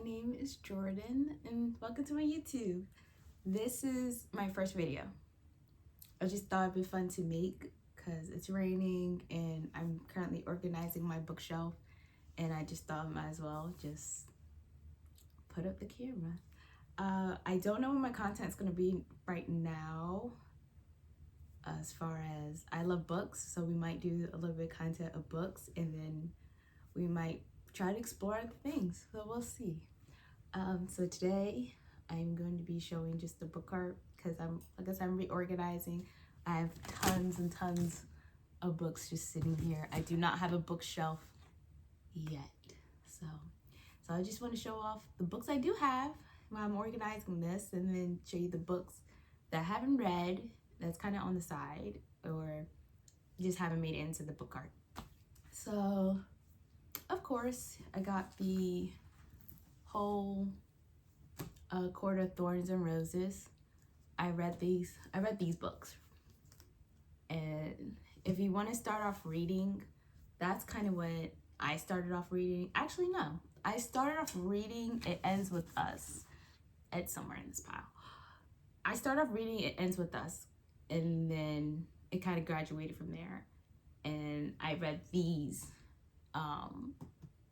name is Jordan and welcome to my YouTube. This is my first video. I just thought it'd be fun to make because it's raining and I'm currently organizing my bookshelf, and I just thought I might as well just put up the camera. I don't know what my content's gonna be right now as far as I love books, so we might do a little bit of content of books and then we might try to explore other things, so we'll see. So today I'm going to be showing just the book art because I'm reorganizing. I have tons and tons of books just sitting here. I do not have a bookshelf yet, so I just want to show off the books I do have while I'm organizing this, and then show you the books that I haven't read that's kind of on the side or just haven't made it into the book art. So of course I got the whole Court of Thorns and Roses. I read these books, and if you want to start off reading, that's kind of what I started off reading. Actually, no, I started off reading It Ends With Us. It's somewhere in this pile. I started off reading It Ends With Us, and then it kind of graduated from there, and I read these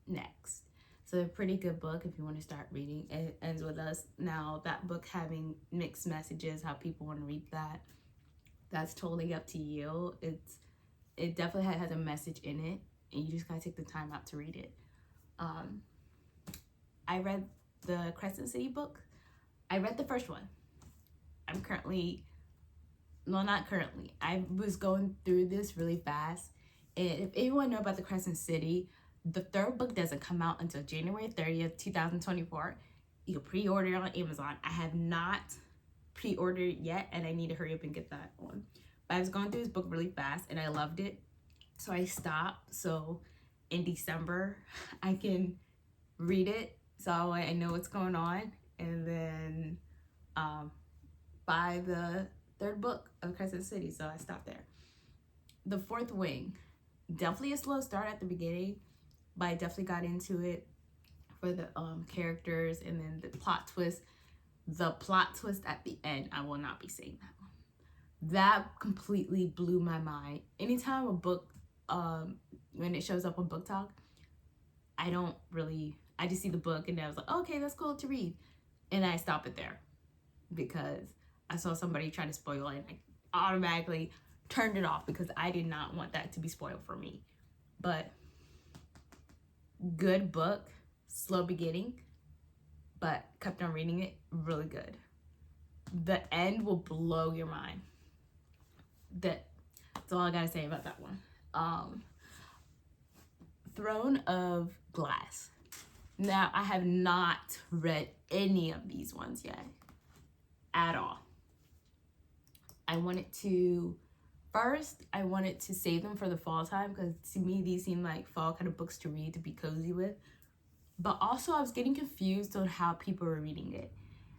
next. So a pretty good book if you want to start reading It Ends With Us. Now that book having mixed messages, how people want to read that, that's totally up to you. It definitely has a message in it, and you just gotta take the time out to read it. I read the Crescent City book. I read the first one. I was going through this really fast, and if anyone know about the Crescent City, the third book doesn't come out until January 30th, 2024. You can pre-order it on Amazon. I have not pre-ordered yet, and I need to hurry up and get that on. But I was going through this book really fast, and I loved it, so I stopped. So in December, I can read it, so I know what's going on, and then buy the third book of Crescent City. So I stopped there. The Fourth Wing, definitely a slow start at the beginning, but I definitely got into it for the characters, and then the plot twist. The plot twist at the end, I will not be saying that one. That completely blew my mind. Anytime a book, when it shows up on Book Talk, I just see the book and I was like, okay, that's cool to read. And I stop it there because I saw somebody try to spoil it, and I automatically turned it off because I did not want that to be spoiled for me. But good book, slow beginning, but kept on reading it, really good. The end will blow your mind. That's all I gotta say about that one. Throne of Glass. Now, I have not read any of these ones yet at all. I wanted to save them for the fall time because to me these seem like fall kind of books to read, to be cozy with. But also I was getting confused on how people were reading it.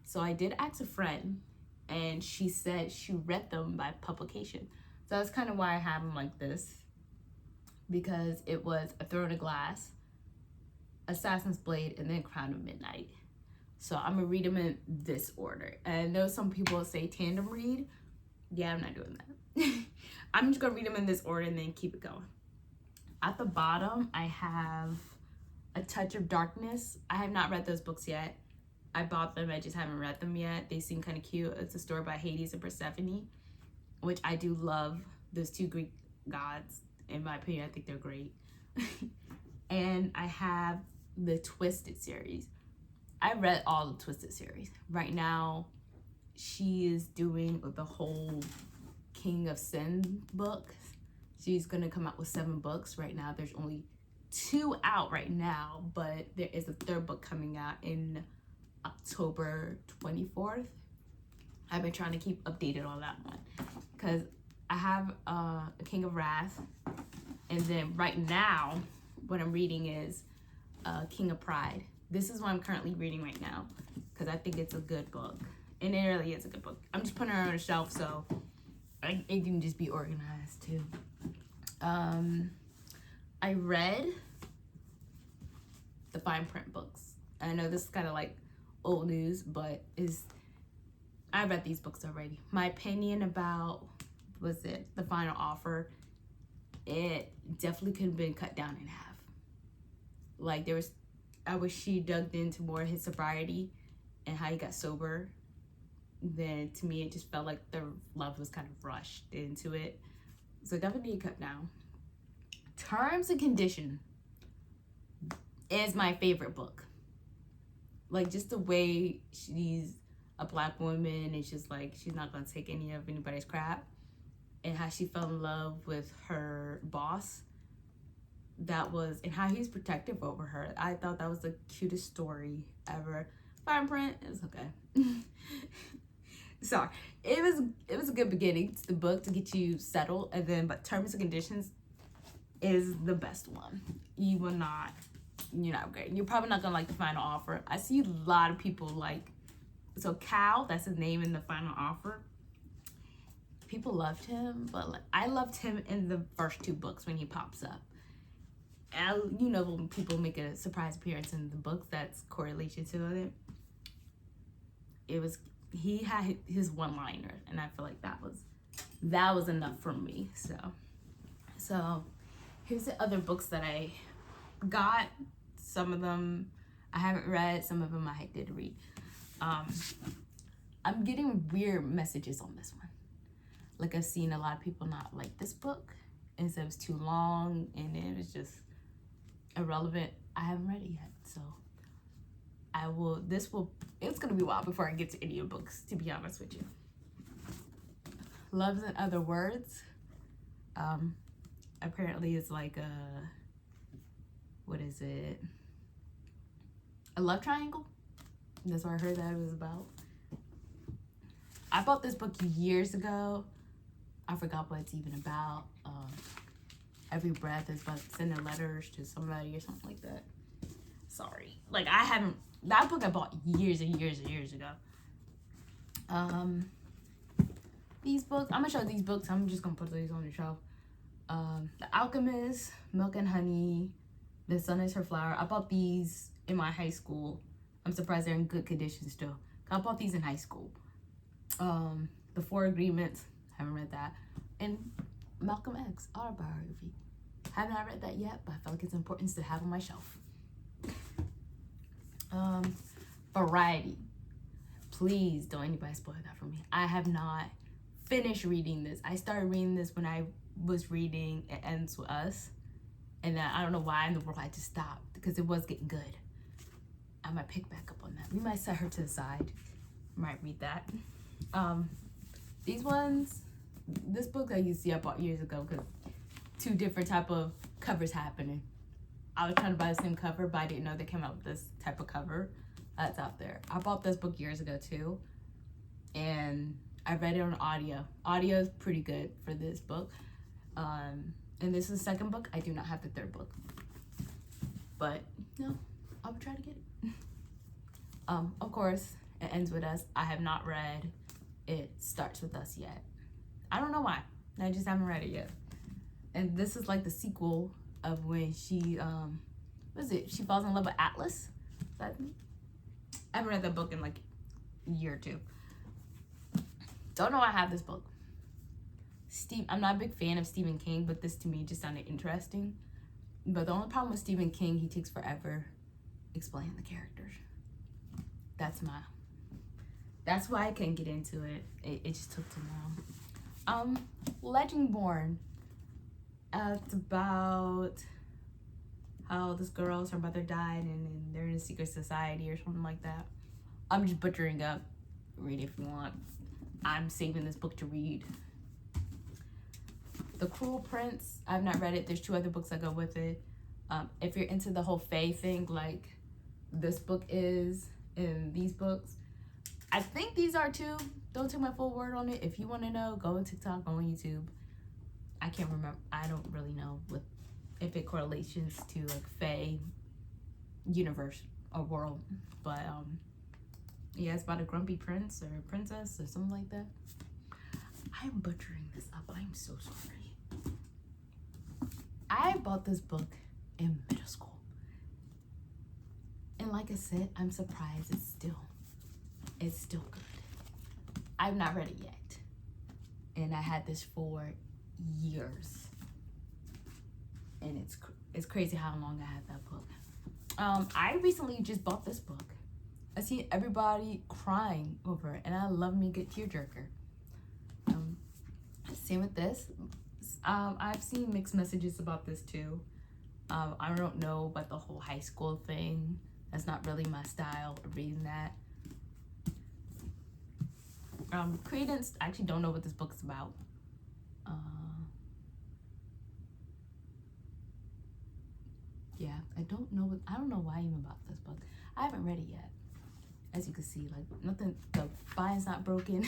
So I did ask a friend, and she said she read them by publication. So that's kind of why I have them like this, because it was A Throne of Glass, Assassin's Blade, and then Crown of Midnight. So I'm gonna read them in this order. And I know some people say tandem read. Yeah, I'm not doing that. I'm just gonna read them in this order and then keep it going. At the bottom, I have A Touch of Darkness. I have not read those books yet. I bought them, I just haven't read them yet. They seem kind of cute. It's a story by Hades and Persephone, which I do love. Those two Greek gods, in my opinion, I think they're great. And I have the Twisted series. I read all the Twisted series. Right now, she is doing the whole King of Sin book. She's gonna come out with 7 books. Right now, there's only 2 out right now, but there is a 3rd book coming out in October 24th. I've been trying to keep updated on that one because I have a King of Wrath, and then right now what I'm reading is King of Pride. This is what I'm currently reading right now because I think it's a good book, and it really is a good book. I'm just putting her on a shelf so it can just be organized too. I read the fine print books. I know this is kind of like old news, but I read these books already. My opinion about, was it The Final Offer, it definitely could have been cut down in half. Like, I wish she dug into more of his sobriety and how he got sober. Then to me, it just felt like the love was kind of rushed into it. So definitely need to cut down. Terms and Condition is my favorite book. Like, just the way she's a Black woman and she's like, she's not gonna take any of anybody's crap, and how she fell in love with her boss, and how he's protective over her. I thought that was the cutest story ever. Fine print, it was okay. Sorry, it was a good beginning to the book to get you settled, and then but Terms and Conditions is the best one. You're not great. You're probably not gonna like The Final Offer. I see a lot of people like, so Cal, that's his name in The Final Offer. People loved him, but like, I loved him in the first 2 books when he pops up. And when people make a surprise appearance in the books, that's correlation to it. He had his one-liner, and I feel like that was enough for me. So here's the other books that I got. Some of them I haven't read, some of them I did read. I'm getting weird messages on this one. Like, I've seen a lot of people not like this book and said it was too long and it was just irrelevant. I haven't read it yet, so it's gonna be a while before I get to any of the books, to be honest with you. Loves in Other Words. Apparently it's like what is it? A love triangle? That's what I heard that it was about. I bought this book years ago. I forgot what it's even about. Every breath is about sending letters to somebody or something like that. Sorry. Like, that book I bought years and years and years ago. These books, I'm gonna show these books. I'm just gonna put these on the shelf. The Alchemist, Milk and Honey, The Sun is Her Flower. I bought these in my high school. I'm surprised they're in good condition still. I bought these in high school. The Four Agreements, haven't read that. And Malcolm X autobiography. Haven't read that yet, but I feel like it's important to have on my shelf. Variety. Please don't anybody spoil that for me. I have not finished reading this. I started reading this when I was reading It Ends With Us, and then I don't know why in the world I just stopped, because it was getting good. I might pick back up on that. We might set her to the side. Might read that. These ones, this book that you see I bought years ago, because 2 different type of covers happening. I was trying to buy the same cover, but I didn't know they came out with this type of cover that's out there. I bought this book years ago too, and I read it on audio. Audio is pretty good for this book. And this is the 2nd book. I do not have the 3rd book, but no, I would try to get it. Of course, It Ends With Us. I have not read It Starts With Us yet. I don't know why. I just haven't read it yet. And this is like the sequel of when she she falls in love with Atlas. I haven't read that book in like a year or 2. Don't know why I have this book. I'm not a big fan of Stephen King, but this to me just sounded interesting. But the only problem with Stephen King, he takes forever explaining the characters. That's why I couldn't get into it. It just took too long. Legendborn. It's about how this girl's her mother died and they're in a secret society or something like that. I'm just butchering up. Read it if you want. I'm saving this book to read. The Cruel Prince. I've not read it. There's 2 other books that go with it. If you're into the whole fae thing, like this book is, and these books, I think these are too. Don't take my full word on it. If you want to know, go on TikTok, go on YouTube. I can't remember. I don't really know if it correlations to like fae universe or world, but yeah, it's about a grumpy prince or princess or something like that. I'm butchering this up. I'm so sorry. I bought this book in middle school. And And like I said, I'm surprised it's still good. I've not read it yet. And I had this for years. And it's crazy how long I had that book. I recently just bought this book. I see everybody crying over it, and I love me a good tearjerker. Same with this. I've seen mixed messages about this too. I don't know about the whole high school thing. That's not really my style of reading that. Credence, I actually don't know what this book's about. Yeah, I don't know why even about this book. I haven't read it yet. As you can see, like nothing, the bind's not broken.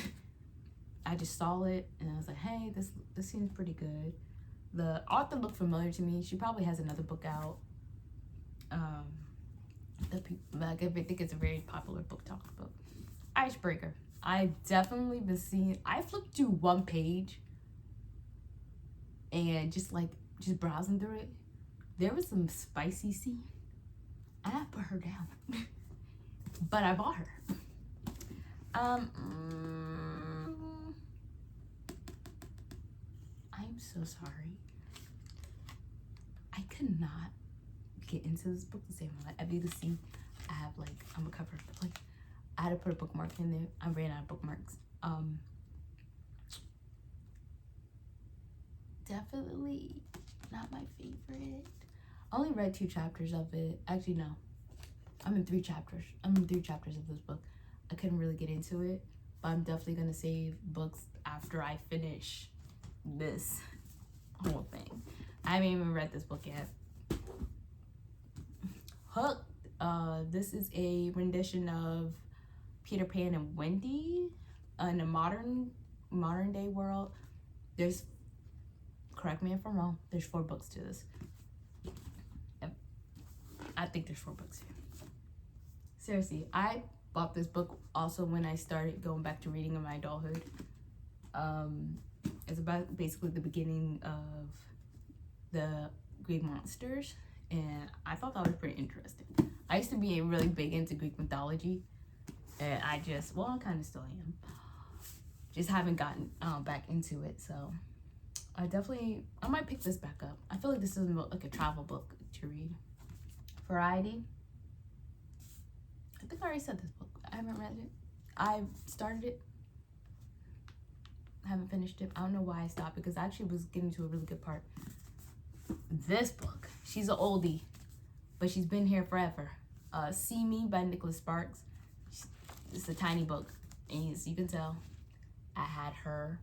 I just saw it and I was like, hey, this seems pretty good. The author looked familiar to me. She probably has another book out. I think it's a very popular book talk book. Icebreaker. I've definitely been seeing, I flipped through one page and just browsing through it, there was some spicy scene and I put her down. But I bought her. I'm so sorry. I could not get into this book the same way. As you can see, I have I'm a cover, but I had to put a bookmark in there. I ran out of bookmarks. Definitely not my favorite. I only read 2 chapters of it. Actually, no. I'm in 3 chapters. I'm in 3 chapters of this book. I couldn't really get into it, but I'm definitely gonna save books after I finish this whole thing. I haven't even read this book yet. Hooked. This is a rendition of Peter Pan and Wendy in a modern day world. There's, correct me if I'm wrong, there's 4 books to this. I think there's 4 books here. Seriously, I bought this book also when I started going back to reading in my adulthood. It's about basically the beginning of the Greek monsters, and I thought that was pretty interesting. I used to be really big into Greek mythology, and I kind of still am. Just haven't gotten back into it, so I might pick this back up. I feel like this is like a travel book to read. Variety. I think I already said this book. I haven't read it. I started it. I haven't finished it. I don't know why I stopped, because I actually was getting to a really good part. This book, she's an oldie, but she's been here forever. See Me by Nicholas Sparks. It's a tiny book, and as you can tell, I had her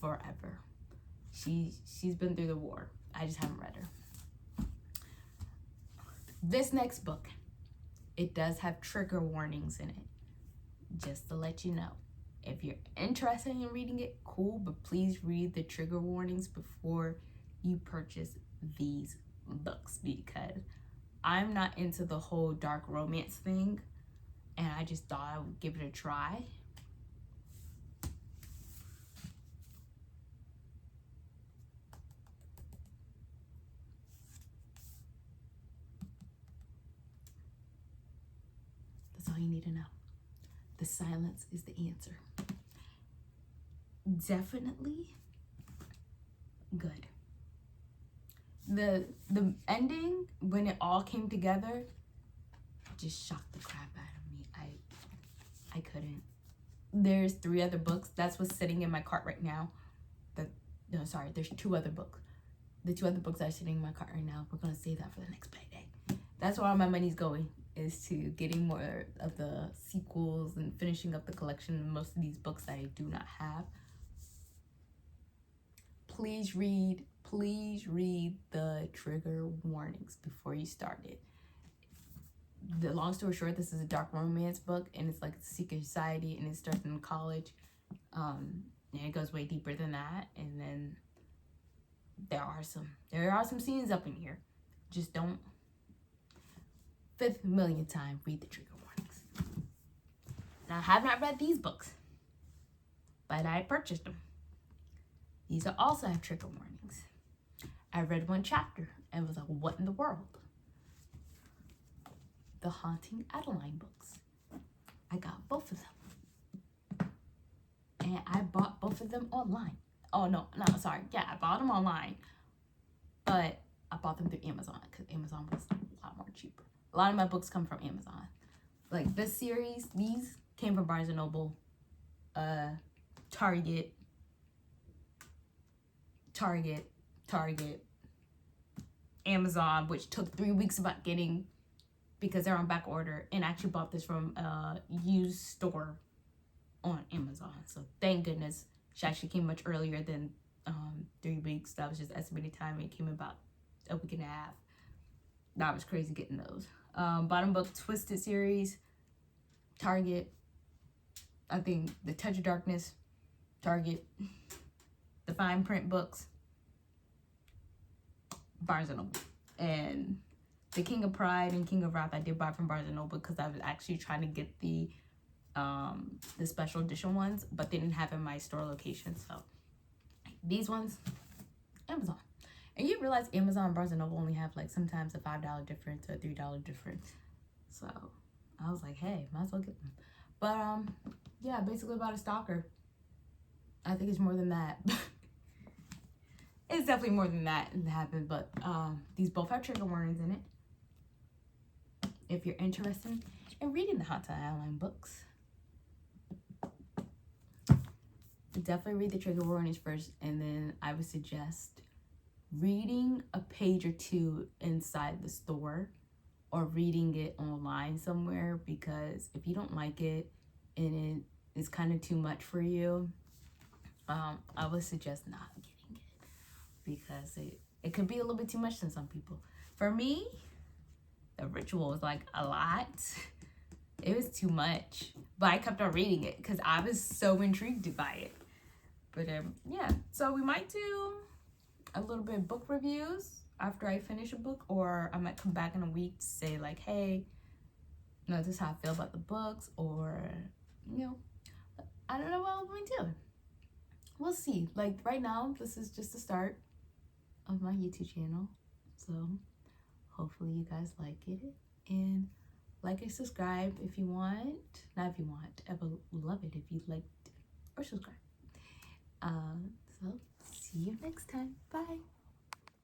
forever. She's been through the war. I just haven't read her. This next book, it does have trigger warnings in it, just to let you know. If you're interested in reading it, cool, but please read the trigger warnings before you purchase these books, because I'm not into the whole dark romance thing, and I just thought I would give it a try. That's all you need to know. The silence is the answer. Definitely good. The ending, when it all came together, just shocked the crap out of me. I couldn't. There's 3 other books. That's what's sitting in my cart right now. There's 2 other books. The 2 other books are sitting in my cart right now. We're gonna save that for the next payday. That's where all my money's going, is to getting more of the sequels and finishing up the collection of most of these books that I do not have. Please read the trigger warnings before you start it. The long story short, this is a dark romance book, and it's like a secret society, and it starts in college. And it goes way deeper than that, and then there are some scenes up in here. Just don't, 5th millionth time, read the trigger warnings. Now, I have not read these books, but I purchased them. These also have trigger warnings. I read 1 chapter and was like, what in the world? the Haunting Adeline books. I got both of them. And I bought both of them online. Oh, no, sorry. Yeah, I bought them online. But I bought them through Amazon because Amazon was a lot more cheaper. A lot of my books come from Amazon. Like this series, these came from Barnes & Noble, Target, Amazon, which took 3 weeks about getting because they're on back order, and I actually bought this from a used store on Amazon. So thank goodness she actually came much earlier than 3 weeks. That was just estimated time. It came about a week and a half. That was crazy getting those. Bottom book Twisted series, Target. I think the Touch of Darkness, Target. The Fine Print books, Barnes & Noble. And the King of Pride and King of Wrath I did buy from Barnes & Noble because I was actually trying to get the special edition ones, but they didn't have in my store location. So these ones, Amazon. And you realize Amazon and Barnes & Noble only have like sometimes a $5 difference or a $3 difference. So I was like, hey, might as well get them. But yeah, basically about a stalker. I think it's more than that. It's definitely more than that happened, but these both have trigger warnings in it. If you're interested in reading the Haunted Adeline books, definitely read the trigger warnings first, and then I would suggest reading a page or two inside the store or reading it online somewhere, because if you don't like it and it is kind of too much for you, I would suggest not getting it, because it could be a little bit too much to some people. For me, the ritual was like a lot. It was too much, but I kept on reading it because I was so intrigued by it. But yeah, so we might do a little bit of book reviews after I finish a book, or I might come back in a week to say like, hey, you know, this is how I feel about the books, or, you know, I don't know what I'm going to do. We'll see. Like right now, this is just the start of my YouTube channel. So hopefully you guys like it, and like and subscribe if you want. Not if you want, I would love it if you liked or subscribe. So see you next time. Bye.